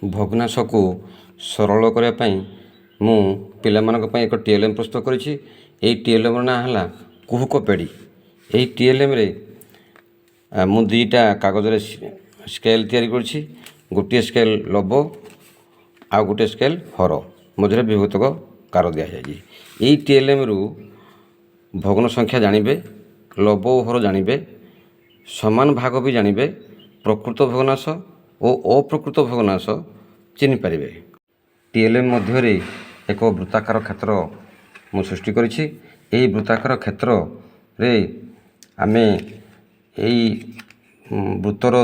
ଭଗ୍ନାଂଶକୁ ସରଳ କରିବା ପାଇଁ ମୁଁ ପିଲାମାନଙ୍କ ପାଇଁ ଏକ ଟିଏଲ୍ଏମ୍ ପ୍ରସ୍ତୁତ କରିଛି। ଏହି ଟିଏଲ୍ଏମ୍ର ନାଁ ହେଲା କୁହୁକ ପେଡ଼ି। ଏହି ଟିଏଲ୍ଏମ୍ରେ ମୁଁ ଦୁଇଟା କାଗଜରେ ସ୍କେଲ୍ ତିଆରି କରିଛି। ଗୋଟିଏ ସ୍କେଲ୍ ଲବ ଆଉ ଗୋଟିଏ ସ୍କେଲ୍ ହର ମଝିରେ ବିଭକ୍ତକ କାର ଦିଆଯାଇଛି। ଏହି ଟିଏଲ୍ଏମ୍ରୁ ଭଗ୍ନ ସଂଖ୍ୟା ଜାଣିବେ, ଲବ ଓ ହର ଜାଣିବେ, ସମାନ ଭାଗ ବି ଜାଣିବେ, ପ୍ରକୃତ ଭଗ୍ନାଂଶ ଓ ଅପ୍ରକୃତ ଭଗ୍ନାଂଶ ଚିହ୍ନିପାରିବେ। ଟିଏଲ୍ଏମ୍ ମଧ୍ୟରେ ଏକ ବୃତ୍ତାକାର କ୍ଷେତ୍ର ମୁଁ ସୃଷ୍ଟି କରିଛି। ଏହି ବୃତ୍ତାକାର କ୍ଷେତ୍ରରେ ଆମେ ଏଇ ବୃତ୍ତର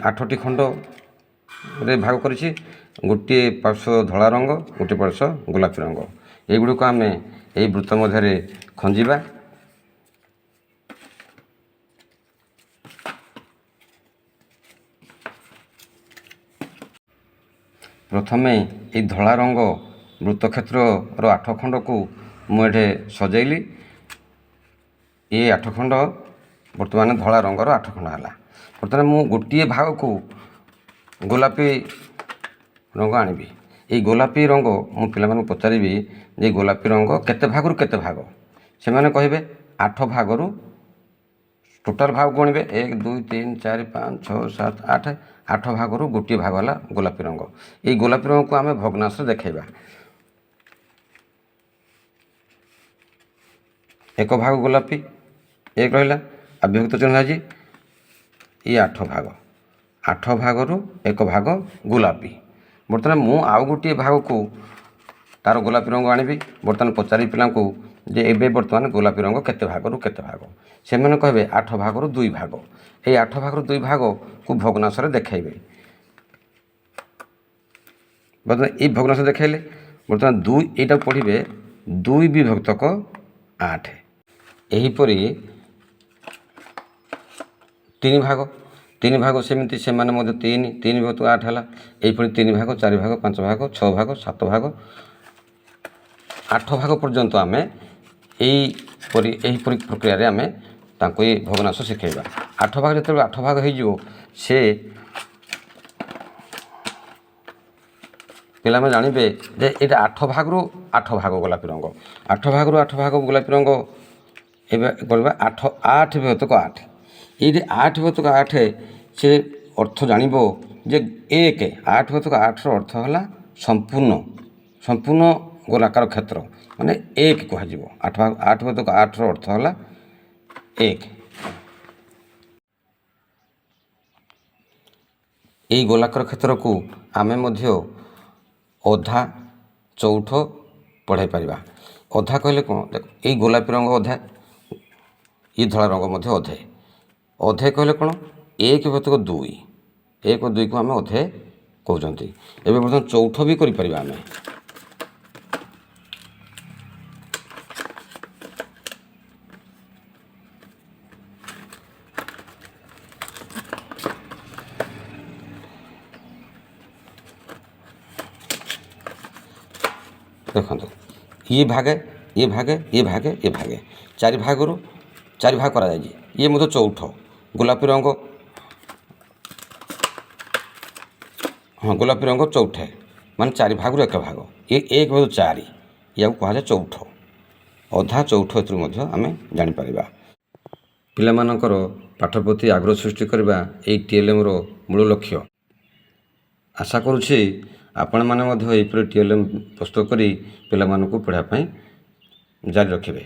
8ଟି ଖଣ୍ଡରେ ଭାଗ କରିଛି। ଗୋଟିଏ ପାର୍ଶ୍ୱ ଧଳା ରଙ୍ଗ, ଗୋଟିଏ ପାର୍ଶ୍ୱ ଗୋଲାପୀ ରଙ୍ଗ। ଏଗୁଡ଼ିକୁ ଆମେ ଏହି ବୃତ୍ତ ମଧ୍ୟରେ ଖଞ୍ଜିବା। ପ୍ରଥମେ ଏହି ଧଳା ରଙ୍ଗ ବୃତ୍ତକ୍ଷେତ୍ରର 8 ଖଣ୍ଡକୁ ମୁଁ ଏଠି ସଜେଇଲି। ଏ 8 ଖଣ୍ଡ ବର୍ତ୍ତମାନ ଧଳା ରଙ୍ଗର 8 ଖଣ୍ଡ ହେଲା। ବର୍ତ୍ତମାନ ମୁଁ ଗୋଟିଏ ଭାଗକୁ ଗୋଲାପୀ ରଙ୍ଗ ଆଣିବି। এই ଗୋଲାପୀ ରଙ୍ଗ ମୁଁ ପିଲାମାନଙ୍କୁ ପଚାରିବି ଯେ ଗୋଲାପୀ ରଙ୍ଗ କେତେ ଭାଗରୁ କେତେ ଭାଗ? ସେମାନେ କହିବେ 8 ଭାଗରୁ ଟୋଟାଲ୍ ଭାଗ ଗଣିବେ 1 2 3 4 5 6 7 8 8 ଭାଗରୁ ଗୋଟିଏ ଭାଗ ହେଲା ଗୋଲାପୀ ରଙ୍ଗ। এই ଗୋଲାପୀ ରଙ୍ଗକୁ ଆମେ ଭଗ୍ନାଂଶ ଦେଖାଇବା। 1 ଭାଗ ଗୋଲାପୀ 1 ରହିଲା, ଆଉ ବିଭକ୍ତ ଚିହ୍ନ ଅଛି। এই 8 ଭାଗ, 8 ଭାଗରୁ 1 ଭାଗ ଗୋଲାପୀ। ବର୍ତ୍ତମାନ ମୁଁ ଆଉ ଗୋଟିଏ ଭାଗକୁ ତାର ଗୋଲାପୀ ରଙ୍ଗ ଆଣିବି। ବର୍ତ୍ତମାନ ପଚାରି ପିଲାଙ୍କୁ ଯେ ଏବେ ବର୍ତ୍ତମାନ ଗୋଲାପୀ ରଙ୍ଗ କେତେ ଭାଗରୁ କେତେ ଭାଗ? ସେମାନେ କହିବେ 8 ଭାଗରୁ 2 ଭାଗ। এই 8 ଭାଗରୁ 2 ଭାଗକୁ ଭଗ୍ନାଂଶରେ ଦେଖାଇବେ। ବର୍ତ୍ତମାନ এই ଭଗ୍ନାଂଶ ଦେଖାଇଲେ ବର୍ତ୍ତମାନ 2 ଏଇଟାକୁ ପଢ଼ିବେ 2 ବିଭକ୍ତକ 8। ଏହିପରି 3 ଭାଗ, 3 ଭାଗ ସେମିତି ସେମାନେ ମଧ୍ୟ 3 ବିଭକ୍ତକ 8 ହେଲା। ଏହିପରି 3 ଭାଗ, 4 ଭାଗ, 5 ଭାଗ, 6 ଭାଗ, 7 ଭାଗ, 8 ଭାଗ ପର୍ଯ୍ୟନ୍ତ ଆମେ ଏହିପରି ପ୍ରକ୍ରିୟାରେ ଆମେ ତାଙ୍କୁ ଏ ଭଗ୍ନାଂଶ ଶିଖାଇବା। 8 ଭାଗ ଯେତେବେଳେ 8 ଭାଗ ହେଇଯିବ, ସେ ପିଲାମାନେ ଜାଣିବେ ଯେ ଏଇଟା 8 ଭାଗରୁ 8 ଭାଗ ଗୋଲାପୀ ରଙ୍ଗ। 8 ଭାଗରୁ 8 ଭାଗ ଗୋଲାପୀ ରଙ୍ଗ ଏବେ କରିବା 8 ବିଭକ୍ତକ 8। ଏଇଠି 8 ବିଭକ୍ତକ 8 ସେ ଅର୍ଥ ଜାଣିବ ଯେ 1 8 ବିଭକ୍ତକ 8ର ଅର୍ଥ ହେଲା ସମ୍ପୂର୍ଣ୍ଣ ଗୋଲାକାର କ୍ଷେତ୍ର, ମାନେ 1 କୁହାଯିବ। 8 ବିଭକ୍ତକ 8ର ଅର୍ଥ ହେଲା 1। এই ଗୋଲାକାର କ୍ଷେତ୍ରକୁ ଆମେ ମଧ୍ୟ ଅଧା, ଚଉଠ ପଢ଼ାଇ ପାରିବା। ଅଧା କହିଲେ କ'ଣ? ଦେଖ, ଏଇ ଗୋଲାପୀ ରଙ୍ଗ ଅଧା, ଏ ଧଳା ରଙ୍ଗ ମଧ୍ୟ ଅଧେ। ଅଧେ କହିଲେ କ'ଣ? 1 ବିଭକ୍ତକ 2, 1 ଓ 2କୁ ଆମେ ଅଧେ କହୁଛନ୍ତି। ଏବେ ବର୍ତ୍ତମାନ ଚଉଠ ବି କରିପାରିବା ଆମେ। ଦେଖନ୍ତୁ, ଇଏ ଭାଗେ, ଇଏ ଭାଗେ, ଇଏ ଭାଗେ, ଇଏ ଭାଗେ, 4 ଭାଗରୁ 4 ଭାଗ କରାଯାଇଛି। ଇଏ ମଧ୍ୟ ଚଉଠ। ଗୋଲାପୀ ରଙ୍ଗ, ଗୋଲାପୀ ରଙ୍ଗ ଚଉଠେ, ମାନେ 4 ଭାଗରୁ 1 ଭାଗ। ଇଏ 1 ଭାଗରୁ 4, ଏହାକୁ କୁହାଯାଏ ଚଉଠ। ଅଧା, ଚଉଠ ଏଥିରୁ ମଧ୍ୟ ଆମେ ଜାଣିପାରିବା। ପିଲାମାନଙ୍କର ପାଠ ପ୍ରତି ଆଗ୍ରହ ସୃଷ୍ଟି କରିବା ଏହି ଟିଏଲ୍ଏମ୍ର ମୂଳ ଲକ୍ଷ୍ୟ। ଆଶା କରୁଛି ଆପଣମାନେ ମଧ୍ୟ ଏହିପରି ଟିଏଲ୍ଏମ୍ ପ୍ରସ୍ତୁତ କରି ପିଲାମାନଙ୍କୁ ପଢ଼ିବା ପାଇଁ ଜାରି ରଖିବେ।